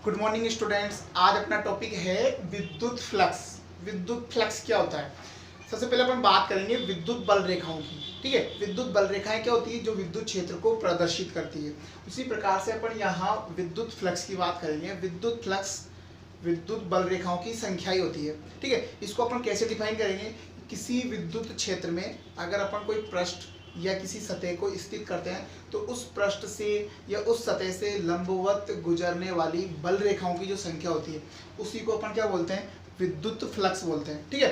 Good morning students. आज अपना topic है विद्युत फ्लक्स। विद्युत फ्लक्स क्या होता है? सबसे पहले अपन बात करेंगे विद्युत बल रेखाओं की। ठीक है, विद्युत बल रेखाएं क्या होती है? जो विद्युत क्षेत्र को प्रदर्शित करती है। उसी प्रकार से अपन यहाँ विद्युत फ्लक्स की बात करेंगे। विद्युत फ्लक्स विद्युत बल रेखाओं की संख्या ही होती है। ठीक है, इसको अपन कैसे डिफाइन करेंगे? किसी विद्युत क्षेत्र में अगर अपन कोई पृष्ठ या किसी सतह को स्थित करते हैं तो उस पृष्ठ से या उस सतह से लंबवत गुजरने वाली बल रेखाओं की जो संख्या होती है उसी को अपन क्या बोलते हैं? विद्युत फ्लक्स बोलते हैं। ठीक है,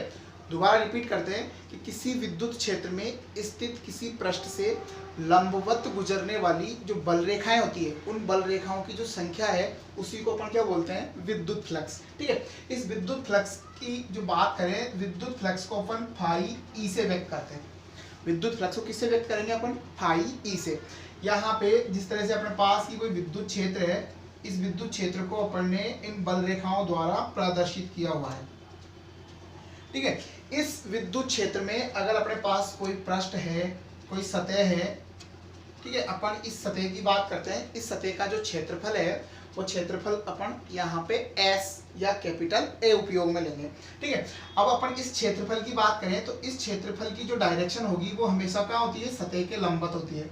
दोबारा रिपीट करते हैं कि किसी विद्युत क्षेत्र में स्थित किसी पृष्ठ से लंबवत गुजरने वाली जो बल रेखाएं होती है उन बल रेखाओं की जो संख्या है उसी को अपन क्या बोलते हैं? विद्युत फ्लक्स। ठीक है, इस विद्युत फ्लक्स की जो बात करें, विद्युत फ्लक्स को अपन फाई ई से व्यक्त करते हैं। विद्युत फ्लक्स को किससे व्यक्त करेंगे अपन? फाई ई से। यहाँ पे जिस तरह से अपने पास की कोई विद्युत क्षेत्र है, इस विद्युत क्षेत्र को अपन ने इन बल रेखाओं द्वारा प्रदर्शित किया हुआ है। ठीक है, इस विद्युत क्षेत्र में अगर अपने पास कोई पृष्ठ है, कोई सतह है, ठीक है, अपन इस सतह की बात करते हैं। इस सतह का जो क्षेत्रफल है वो क्षेत्रफल अपन यहाँ पे S या कैपिटल A उपयोग में लेंगे। ठीक है, अब अपन इस क्षेत्रफल की बात करें तो इस क्षेत्रफल की जो डायरेक्शन होगी वो हमेशा क्या होती है? सतह के लंबवत होती है।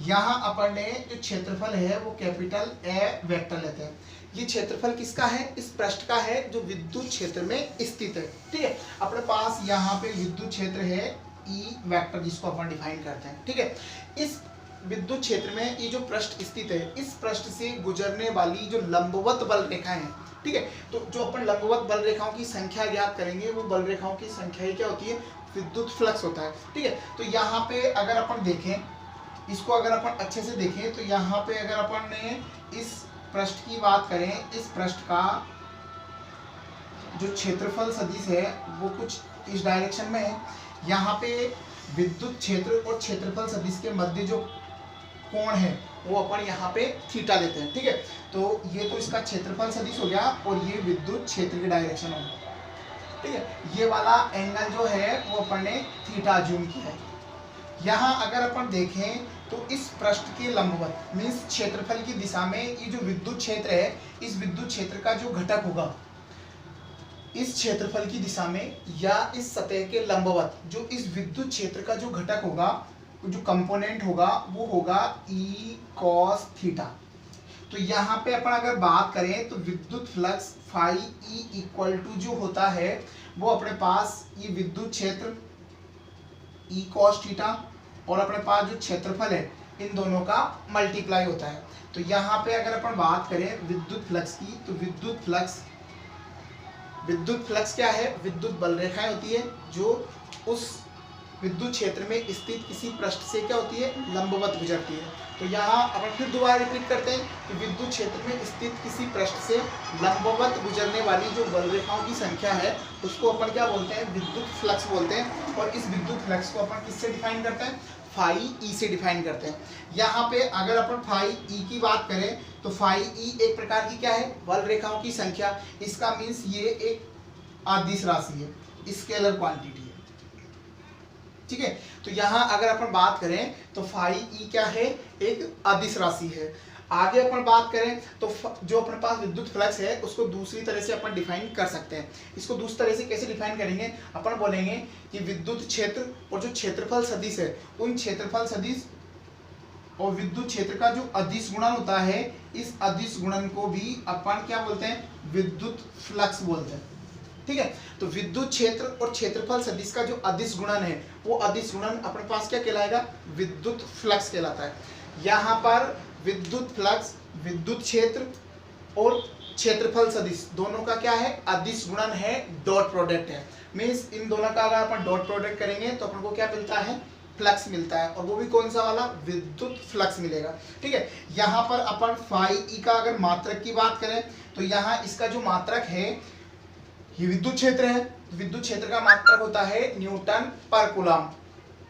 यहाँ अपन ने जो क्षेत्रफल है वो कैपिटल A वेक्टर लेते हैं। ये क्षेत्रफल किसका है? इस पृष्ठ का है जो विद्युत क्षेत्र में स्थित है। ठीक है, अपने पास यहाँ पे विद्युत क्षेत्र है E वेक्टर, जिसको अपन डिफाइन करते हैं। ठीक है, इस विद्युत क्षेत्र में ये जो पृष्ठ स्थित है, इस पृष्ठ से गुजरने वाली जो लंबवत बल रेखाएं हैं, ठीक है, तो जो अपन लंबवत बल रेखाओं की संख्या ज्ञात करेंगे वो बल रेखाओं की संख्या ही क्या होती है? विद्युत फ्लक्स होता है। ठीक है, तो यहाँ पे अगर अपन देखें, इसको अगर अपन अच्छे से देखें तो यहाँ पे अगर अपन ने इस पृष्ठ की बात करें, इस पृष्ठ का जो क्षेत्रफल सदिश है वो कुछ इस डायरेक्शन में है। यहाँ पे विद्युत क्षेत्र और क्षेत्रफल सदिश के मध्य जो कोण है वो अपन यहाँ पे थीटा लेते हैं। ठीक है, तो ये तो इसका क्षेत्रफल सदिश हो गया और ये विद्युत क्षेत्र की डायरेक्शन हो गया। ठीक है, ये वाला एंगल जो है वो अपन ने थीटा जूम किया है। यहाँ अगर अपन देखें तो इस पृष्ठ के लंबवत मीन्स क्षेत्रफल की दिशा में ये जो विद्युत क्षेत्र है, इस विद्युत क्षेत्र का जो घटक होगा इस क्षेत्रफल की दिशा में या इस सतह के लंबवत जो इस विद्युत क्षेत्र का जो घटक होगा, जो कंपोनेंट होगा वो होगा ई कॉस थीटा। तो यहाँ पे अपन अगर बात करें तो विद्युत flux phi E equal to जो होता है वो अपने पास ये विद्युत क्षेत्र ई कॉस थीटा और अपने पास जो क्षेत्रफल है इन दोनों का मल्टीप्लाई होता है। तो यहाँ पे अगर अपन बात करें विद्युत फ्लक्स की तो विद्युत फ्लक्स क्या है? विद्युत बल रेखाएं होती है जो उस विद्युत क्षेत्र में स्थित किसी पृष्ठ से क्या होती है? लंबवत गुजरती है। तो यहाँ अपन फिर दोबारा रिपीट करते हैं कि विद्युत क्षेत्र में स्थित किसी पृष्ठ से लंबवत गुजरने वाली जो बल रेखाओं की संख्या है उसको अपन क्या बोलते हैं? विद्युत फ्लक्स बोलते हैं। और इस विद्युत फ्लक्स को अपन किससे डिफाइन करते हैं? फाई ई से डिफाइन करते हैं। यहाँ पे अगर अपन फाई ई की बात करें तो फाई ई एक प्रकार की क्या है? बल रेखाओं की संख्या। इसका मीन्स ये एक अदिश राशि है, स्केलर क्वांटिटी है। ठीक है, तो यहाँ अगर अपन बात करें तो फाई ई क्या है? एक अदिश राशि है। आगे अपन बात करें तो जो अपने पास विद्युत फ्लक्स है उसको दूसरी तरह से अपन डिफाइन कर सकते हैं। इसको दूसरी तरह से कैसे डिफाइन करेंगे? अपन बोलेंगे कि विद्युत क्षेत्र और जो क्षेत्रफल सदिश है उन क्षेत्रफल सदिश और विद्युत क्षेत्र का जो अदिश गुणन होता है, इस अदिश गुणन को भी अपन क्या बोलते हैं? विद्युत फ्लक्स बोलते हैं। ठीक है, तो विद्युत क्षेत्र और क्षेत्रफल सदिश का जो अदिश गुणन है वो अदिश गुणन अपने पास क्या कहलाएगा? विद्युत फ्लक्स कहलाता है। यहाँ पर विद्युत फ्लक्स विद्युत क्षेत्र और क्षेत्रफल सदिश दोनों का क्या है? अदिश गुणन है, डॉट प्रोडक्ट है। मीन्स इन दोनों का अगर अपन डॉट प्रोडक्ट करेंगे तो अपन को क्या मिलता है? फ्लक्स मिलता है, और वो भी कौन सा वाला? विद्युत फ्लक्स मिलेगा। ठीक है, यहाँ पर अपन फाई ई का अगर मात्रक की बात करें तो यहाँ इसका जो मात्रक है, ये विद्युत क्षेत्र है, विद्युत क्षेत्र का मात्रक होता है न्यूटन पर कूलम।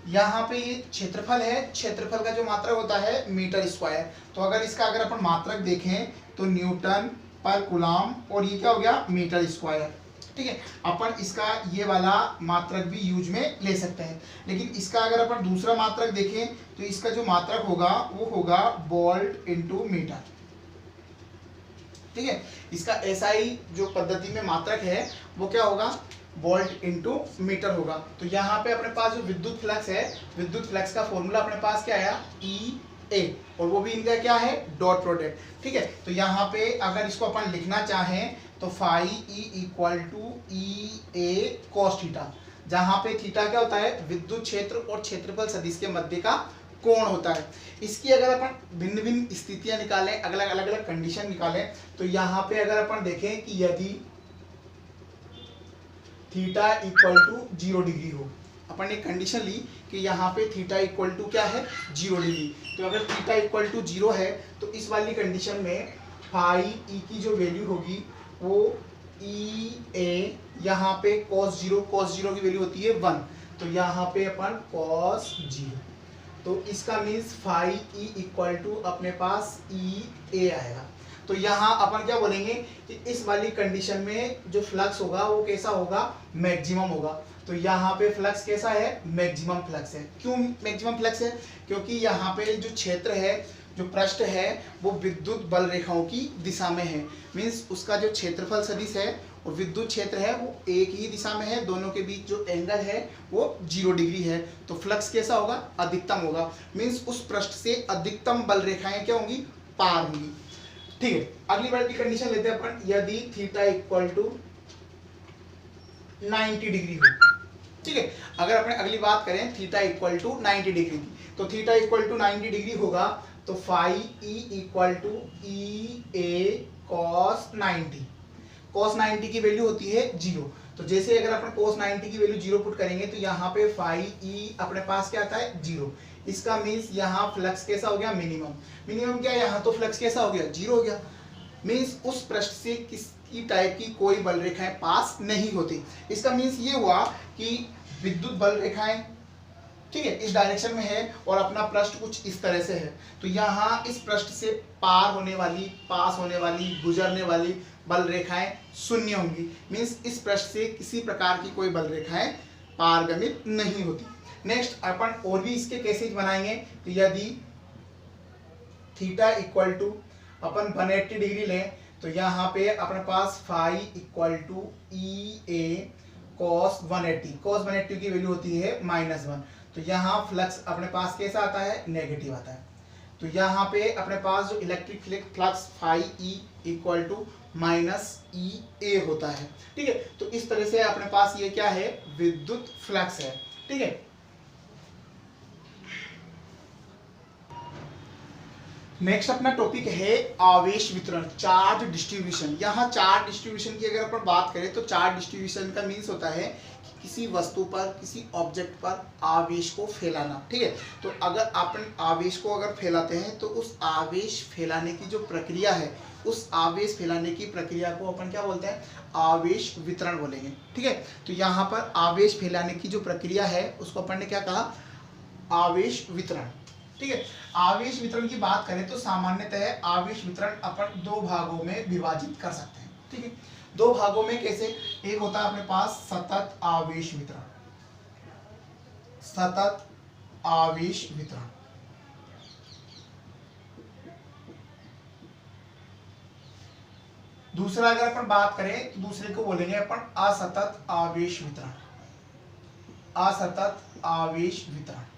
यहाँ पे ये क्षेत्रफल है, क्षेत्रफल का जो मात्रक होता है मीटर स्क्वायर। तो अगर अपन मात्रक देखें तो न्यूटन पर कूलम और ये क्या हो गया? Metre square. ठीक है, अपन इसका ये वाला मात्रक भी यूज में ले सकते हैं। लेकिन इसका अगर अपन दूसरा मात्रक देखें तो इसका जो मात्रक होगा वो होगा वोल्ट इंटू मीटर। ठीक है। इसका एसआई जो पद्धति में मात्रक है वो क्या होगा, वोल्ट इंटू मीटर होगा। तो यहाँ पे अपने पास जो विद्युत फ्लक्स है, विद्युत फ्लक्स का फॉर्मूला अपने पास क्या आया, ई ए, और वो भी इनका क्या है, डॉट प्रोडक्ट। ठीक है, तो यहाँ पे अगर इसको अपन लिखना चाहें तो phi E equal to E A cos theta, जहाँ पे थीटा क्या होता है, विद्युत क्षेत्र और क्षेत्रफल सदिश के मध्य का कोण होता है। इसकी अगर अपन भिन्न भिन्न स्थितियां निकालें, अलग अलग कंडीशन निकालें, तो यहाँ पे अगर अपन देखें कि यदि थीटा इक्वल टू 0 डिग्री हो, अपन ने कंडीशन ली कि यहाँ पे थीटा इक्वल टू क्या है, 0 डिग्री। तो अगर थीटा इक्वल टू 0 है तो इस वाली कंडीशन में फाई ई की जो वैल्यू होगी वो ई ए, यहाँ पे cos 0 की वैल्यू होती है 1, तो यहाँ पे अपन cos 0, तो इसका means phi E equal to अपने पास ई ए आएगा। तो यहाँ अपन क्या बोलेंगे कि इस वाली कंडीशन में जो फ्लक्स होगा वो कैसा होगा, मैक्सिमम होगा। तो यहाँ पे फ्लक्स कैसा है, मैक्सिमम फ्लक्स है। क्यों मैक्सिमम फ्लक्स है, क्योंकि यहाँ पे जो क्षेत्र है, जो पृष्ठ है, वो विद्युत बल रेखाओं की दिशा में है। मीन्स उसका जो क्षेत्रफल सदिश है और विद्युत क्षेत्र है वो एक ही दिशा में है, दोनों के बीच जो एंगल है वो 0 डिग्री है। तो फ्लक्स कैसा होगा, अधिकतम होगा। मीन्स उस पृष्ठ से अधिकतम बल रेखाएं क्या होंगी, पार होंगी। ठीक है, अगली बार की कंडीशन लेते हैं अपन, यदि थीटा इक्वल टू 90 डिग्री हो। ठीक है, अगर अपन अगली बात करें थीटा इक्वल टू 90 डिग्री की, तो थीटा इक्वल टू 90 डिग्री होगा तो phi E equal to E A cos 90, cos 90 की वैल्यू होती है 0। तो जैसे अगर अपन cos 90 की वैल्यू 0 पुट करेंगे तो यहाँ पे फाई ई अपने पास क्या आता है, 0। इसका मीन्स यहाँ फ्लक्स कैसा हो गया, मिनिमम। मिनिमम क्या, यहाँ तो फ्लक्स कैसा हो गया, 0 हो गया। मीन्स उस पृष्ठ से किसी टाइप की कोई बल रेखाएं पास नहीं होती। इसका मीन्स ये हुआ कि विद्युत बल रेखाएं, ठीक है, इस डायरेक्शन में है और अपना पृष्ठ कुछ इस तरह से है। तो यहाँ इस पृष्ठ से पार होने वाली, पास होने वाली, गुजरने वाली बल रेखाएं शून्य होंगी। मीन्स इस पृष्ठ से किसी प्रकार की कोई बल रेखाएं पारगमित नहीं होती। नेक्स्ट अपन और भी इसके केसेस बनाएंगे। तो यदि थीटा इक्वल टू अपन 180 डिग्री लें तो यहाँ पे अपने पास phi equal to E A cos 180, cos 180 की वैल्यू होती है -1। तो यहाँ फ्लक्स अपने पास कैसा आता है, नेगेटिव आता है। तो यहाँ पे अपने पास जो electric flux phi E equal to -E A होता है। ठीक है, तो इस तरह से अपने पास ये क्या है, विद्युत फ्लक्स है। ठीक है, नेक्स्ट अपना टॉपिक है आवेश वितरण, चार्ज डिस्ट्रीब्यूशन। यहाँ चार्ज डिस्ट्रीब्यूशन की अगर अपन बात करें तो चार्ज डिस्ट्रीब्यूशन का मीन्स होता है कि किसी वस्तु पर, किसी ऑब्जेक्ट पर आवेश को फैलाना। ठीक है, तो अगर अपन आवेश को अगर फैलाते हैं तो उस आवेश फैलाने की जो प्रक्रिया है, उस आवेश फैलाने की प्रक्रिया को अपन क्या बोलते हैं, आवेश वितरण बोलेंगे। ठीक है, तो यहाँ पर आवेश फैलाने की जो प्रक्रिया है उसको अपन ने क्या कहा, आवेश वितरण। ठीक है, आवेश वितरण की बात करें तो सामान्यतः आवेश वितरण अपन 2 भागों में विभाजित कर सकते हैं। ठीक है, 2 भागों में कैसे, एक होता है अपने पास सतत आवेश वितरण, सतत आवेश वितरण। दूसरा अगर अपन बात करें तो दूसरे को बोलेंगे अपन असतत आवेश वितरण, असतत आवेश वितरण।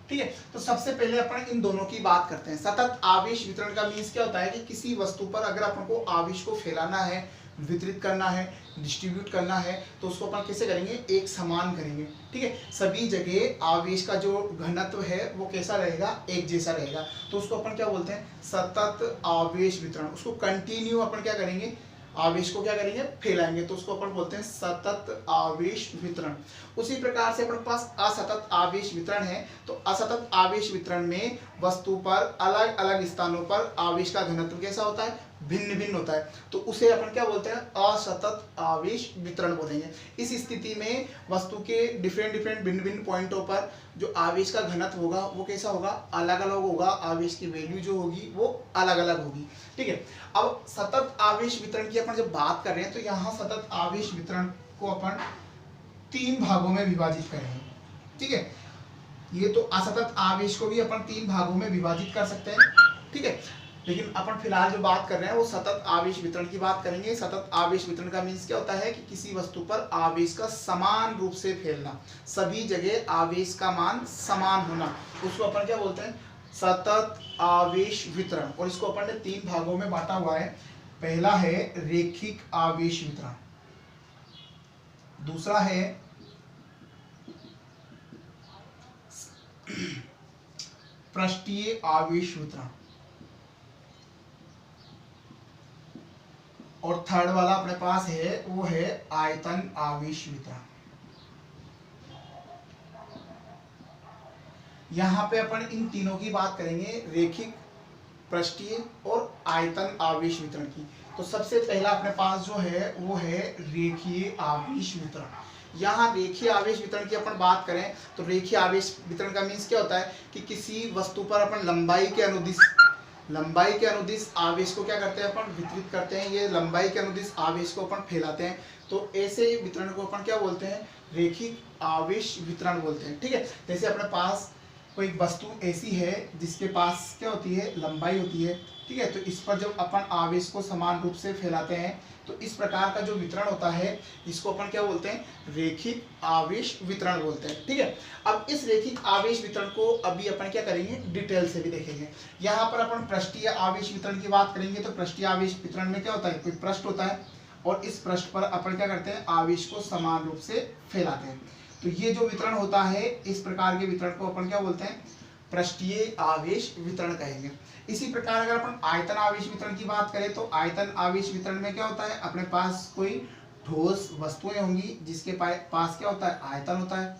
ठीक है, तो सबसे पहले अपन इन दोनों की बात करते हैं। सतत आवेश वितरण का मीन्स क्या होता है कि किसी वस्तु पर अगर अपन को आवेश को फैलाना है, वितरित करना है, डिस्ट्रीब्यूट करना है, तो उसको अपन कैसे करेंगे, एक समान करेंगे। ठीक है, सभी जगह आवेश का जो घनत्व है वो कैसा रहेगा, एक जैसा रहेगा। तो उसको अपन क्या बोलते हैं, सतत आवेश वितरण। उसको कंटिन्यू अपन क्या करेंगे, आवेश को क्या करेंगे, फैलाएंगे, तो उसको अपन बोलते हैं सतत आवेश वितरण। उसी प्रकार से अपने पास असतत आवेश वितरण है। तो असतत आवेश वितरण में वस्तु पर अलग अलग स्थानों पर आवेश का घनत्व कैसा होता है, भिन्न भिन्न होता है, तो उसे अपन क्या बोलते हैं, असतत आवेश वितरण बोलेंगे। इस स्थिति में वस्तु के डिफरेंट भिन्न भिन्न पॉइंटों पर जो आवेश का घनत्व होगा वो कैसा होगा, अलग अलग होगा। आवेश की वैल्यू जो होगी वो अलग अलग होगी। ठीक है, अब सतत आवेश वितरण की अपन जब बात कर रहे हैं तो यहाँ सतत आवेश वितरण को अपन 3 भागों में विभाजित करेंगे। ठीक है, ये तो असतत आवेश को भी अपन 3 भागों में विभाजित कर सकते हैं। ठीक है, लेकिन अपन फिलहाल जो बात कर रहे हैं वो सतत आवेश वितरण की बात करेंगे। सतत आवेश वितरण का मीन्स क्या होता है कि किसी वस्तु पर आवेश का समान रूप से फैलना, सभी जगह आवेश का मान समान होना, उसको अपन क्या बोलते हैं, सतत आवेश वितरण। और इसको अपन ने 3 भागों में बांटा हुआ है। पहला है रेखिक आवेश वितरण, दूसरा है पृष्ठीय आवेश वितरण, और थर्ड वाला अपने पास है वो है आयतन आवेश वितरण। यहां पे अपन इन तीनों की बात करेंगे, रेखिक, पृष्ठीय और आयतन आवेश वितरण की। तो सबसे पहला अपने पास जो है वो है रेखीय आवेश वितरण। यहाँ रेखीय आवेश वितरण की अपन बात करें तो रेखीय आवेश वितरण का मीन्स क्या होता है कि किसी वस्तु पर अपन लंबाई के अनुदिश आवेश को क्या करते हैं, अपन वितरित करते हैं। ये लंबाई के अनुदिश आवेश को अपन फैलाते हैं, तो ऐसे वितरण को अपन क्या बोलते हैं, रेखिक आवेश वितरण बोलते हैं। ठीक है, जैसे अपने पास कोई वस्तु ऐसी है जिसके पास क्या होती है, लंबाई होती है। ठीक है, तो इस पर जब अपन आवेश को समान रूप से फैलाते हैं तो इस प्रकार का जो वितरण होता है इसको अपन क्या बोलते हैं, रेखिक आवेश वितरण बोलते हैं। ठीक है, अब इस रेखिक आवेश वितरण को अभी अपन क्या करेंगे, डिटेल से भी देखेंगे। यहाँ पर अपन पृष्ठीय आवेश वितरण की बात करेंगे। तो पृष्ठीय आवेश वितरण में क्या होता है, कोई पृष्ठ होता है और इस पृष्ठ पर अपन क्या करते हैं, आवेश को समान रूप से फैलाते हैं। तो ये जो वितरण होता है, इस प्रकार के वितरण को अपन क्या बोलते हैं, पृष्ठीय आवेश वितरण कहेंगे। इसी प्रकार अगर अपन आयतन आवेश वितरण की बात करें तो आयतन आवेश वितरण में क्या होता है, अपने पास कोई ठोस वस्तुएं होंगी जिसके पास क्या होता है, आयतन होता है।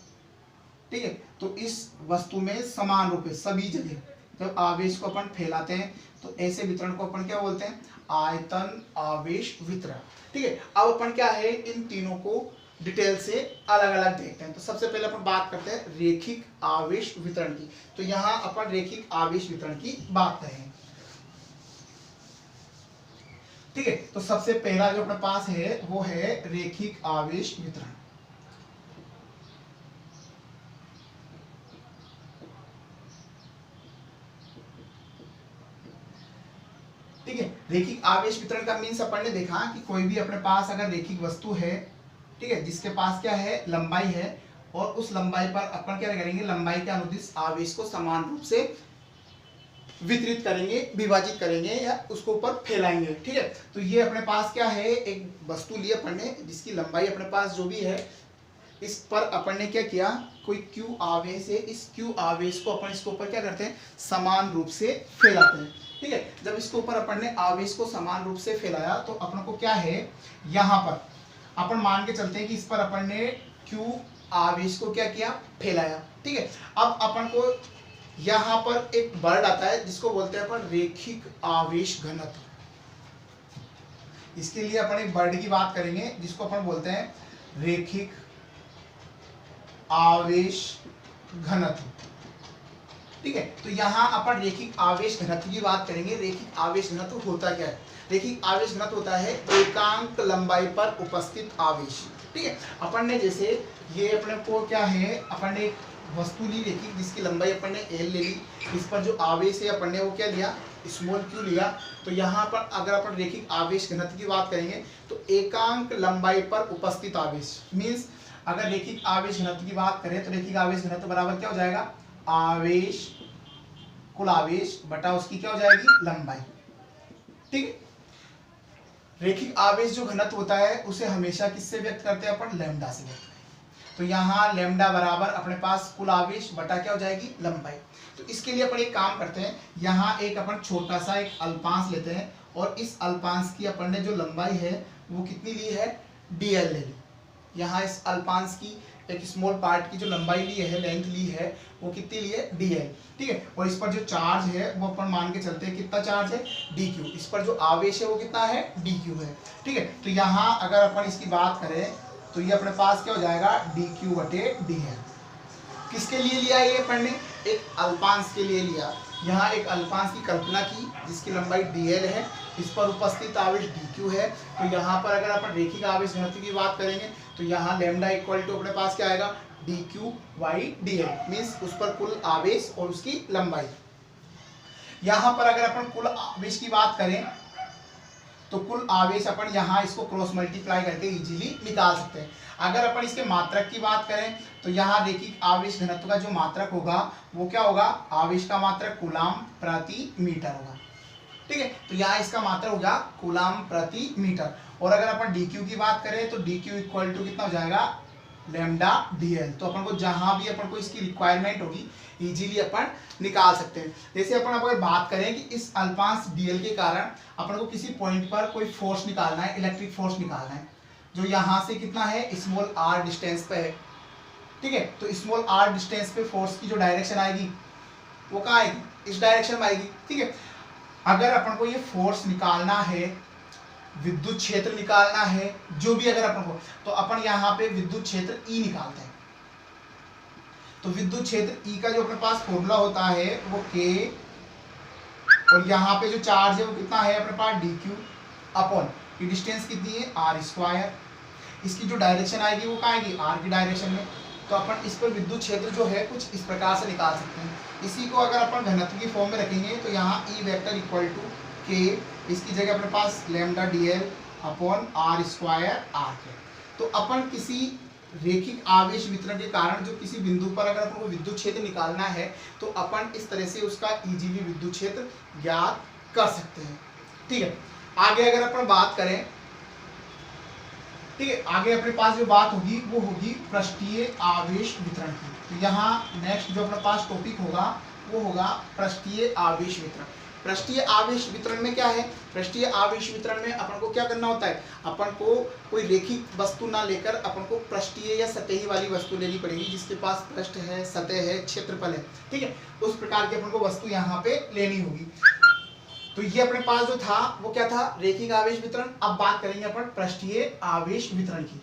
ठीक है, तो इस वस्तु में समान रूप से सभी जगह जब आवेश को अपन फैलाते हैं तो ऐसे वितरण को अपन क्या बोलते हैं, आयतन आवेश वितरण। ठीक है, अब अपन क्या है, इन तीनों को डिटेल से अलग अलग देखते हैं। तो सबसे पहले अपन बात करते हैं रेखिक आवेश वितरण की। तो यहाँ अपन रेखिक आवेश वितरण की बात करेंगे। ठीक है, तो सबसे पहला जो अपने पास है वो है रेखिक आवेश वितरण। ठीक है, रेखिक आवेश वितरण का मीन्स अपन ने देखा कि कोई भी अपने पास अगर रेखिक वस्तु है, ठीक है, जिसके पास क्या है, लंबाई है, और उस लंबाई पर अपन क्या करेंगे, लंबाई के अनुदिश आवेश को समान रूप से वितरित करेंगे, विभाजित करेंगे या उसको ऊपर फैलाएंगे। ठीक है, तो ये अपने पास क्या है, एक वस्तु ली अपन ने जिसकी लंबाई अपने पास जो भी है, इस पर अपन ने क्या किया, कोई Q आवेश है, इस Q आवेश को अपन इसके ऊपर क्या करते हैं, समान रूप से फैलाते हैं। ठीक है, जब इसके ऊपर अपन ने आवेश को समान रूप से फैलाया तो अपन को क्या है, यहाँ पर अपन मान के चलते हैं कि इस पर अपन ने Q आवेश को क्या किया, फैलाया। ठीक है, अब अपन को यहाँ पर एक वर्ड आता है जिसको बोलते हैं अपन रेखिक आवेश घनत्व। इसके लिए अपन एक वर्ड की बात करेंगे जिसको अपन बोलते हैं रेखिक आवेश घनत्व। ठीक है, तो यहाँ अपन रेखिक आवेश घनत्व की बात करेंगे। रेखिक आवेश घनत्व होता क्या है, रेखिक आवेश घनत्व होता है एकांक लंबाई पर उपस्थित आवेश। ठीक है, अपन ने जैसे ये अपने को क्या है, अपन ने एक वस्तु ली रेखिक जिसकी लंबाई अपन ने L ले ली, इस पर जो आवेश है अपन ने वो क्या लिया, स्मॉल q लिया। तो यहाँ पर अगर अपन रेखिक आवेश घनत्व की बात करेंगे तो एकांक लंबाई पर उपस्थित आवेश मीन्स, अगर रेखिक आवेश घनत्व की बात करें तो रेखिक आवेश घनत्व बराबर क्या हो जाएगा, आवेश कुल आवेश बटा उसकी क्या हो जाएगी, लंबाई। ठीक है, रेखिक आवेश जो घनत्व होता है उसे हमेशा किससे व्यक्त करते हैं अपन, लैम्डा से व्यक्त करते हैं। तो यहाँ लैम्डा बराबर अपने पास कुल आवेश बटा क्या हो जाएगी, लंबाई। तो इसके लिए अपन एक काम करते हैं, यहाँ एक अपन छोटा सा एक अल्पांश लेते हैं और इस अल्पांश की अपन ने जो लंबाई है वो कितनी ली है, dl ले ली। यहाँ इस अल्पांश की एक स्मॉल पार्ट की जो लंबाई ली है, लेंथ ली है, वो कितनी ली है, dl। ठीक है, और इस पर जो चार्ज है वो अपन मान के चलते हैं कितना चार्ज है, dq। इस पर जो आवेश है वो कितना है, dq है। ठीक है, तो यहाँ अगर अपन इसकी बात करें तो ये अपने पास क्या हो जाएगा, dq बटे dl। किसके लिए लिया ये अपन ने, एक अल्पांश के लिए लिया। यहाँ एक अल्पांश की कल्पना की जिसकी लंबाई dl है, इस पर उपस्थित आवेश dq है। तो यहाँ पर अगर अपन रेखिक आवेश घनत्व की बात करेंगे तो यहाँ लैम्डा इक्वल टू अपने पास क्या आएगा, dq बाई dl मीन्स उस पर कुल आवेश और उसकी लंबाई। यहाँ पर अगर अपन कुल आवेश की बात करें तो कुल आवेश अपन यहाँ इसको क्रॉस मल्टीप्लाई करके इजीली निकाल सकते हैं। अगर अपन इसके मात्रक की बात करें तो यहाँ रैखिक आवेश घनत्व का जो मात्रक होगा वो क्या होगा, आवेश का मात्रक कूलाम प्रति मीटर होगा। ठीक है, तो यहाँ इसका मात्रक होगा कूलाम प्रति मीटर। और अगर अपन dq की बात करें तो dq इक्वल टू कितना हो जाएगा, लैम्डा dl। तो अपन को जहां भी अपन को इसकी रिक्वायरमेंट होगी इजीली अपन निकाल सकते हैं। जैसे अपन अगर बात करें कि इस अल्पांश dl के कारण अपन को किसी पॉइंट पर कोई फोर्स निकालना है, इलेक्ट्रिक फोर्स निकालना है, जो यहाँ से कितना है, स्मॉल r डिस्टेंस पे है। ठीक है, तो स्मॉल r डिस्टेंस पे फोर्स की जो डायरेक्शन आएगी वो कहाँ आएगी, इस डायरेक्शन में आएगी। ठीक है, अगर अपन को ये फोर्स निकालना है, विद्युत क्षेत्र निकालना है, जो भी अगर अपन को, तो अपन यहाँ पे विद्युत क्षेत्र E निकालते हैं। तो विद्युत क्षेत्र E का जो अपने पास फॉर्मूला होता है वो K, और यहाँ पे जो चार्ज है वो कितना है अपने पास dq अपॉन की डिस्टेंस कितनी है r स्क्वायर। इसकी जो डायरेक्शन आएगी वो कहाँ आएगी, r की डायरेक्शन में। तो अपन इस पर विद्युत क्षेत्र जो है कुछ इस प्रकार से निकाल सकते हैं। इसी को अगर अपन घनत्व की फॉर्म में रखेंगे तो यहाँ E vector equal to K, इसकी जगह अपने पास lambda dl upon r square r है। तो अपन किसी रैखिक आवेश वितरण के कारण जो किसी बिंदु पर अगर अपन को विद्युत क्षेत्र निकालना है तो अपन इस तरह से उसका इजीली विद्युत क्षेत्र ज्ञात कर सकते हैं। ठीक है, आगे अगर अपन बात करें, ठीक है, आगे अपने पास जो बात होगी वो होगी पृष्ठीय आवेश वितरण की। तो यहाँ नेक्स्ट जो अपने पास टॉपिक होगा वो होगा पृष्ठीय आवेश वितरण। पृष्ठीय आवेश वितरण में क्या है, पृष्ठीय आवेश वितरण में अपन को क्या करना होता है, अपन को कोई रैखिक वस्तु ना लेकर अपन को पृष्ठीय या सतही वाली वस्तु लेनी पड़ेगी, जिसके पास पृष्ठ है, सतह है, क्षेत्रफल है। ठीक है, उस प्रकार की अपन को वस्तु यहाँ पे लेनी होगी। तो ये अपने पास जो था वो क्या था, रैखिक आवेश वितरण। अब बात करेंगे अपन पृष्ठीय आवेश वितरण की।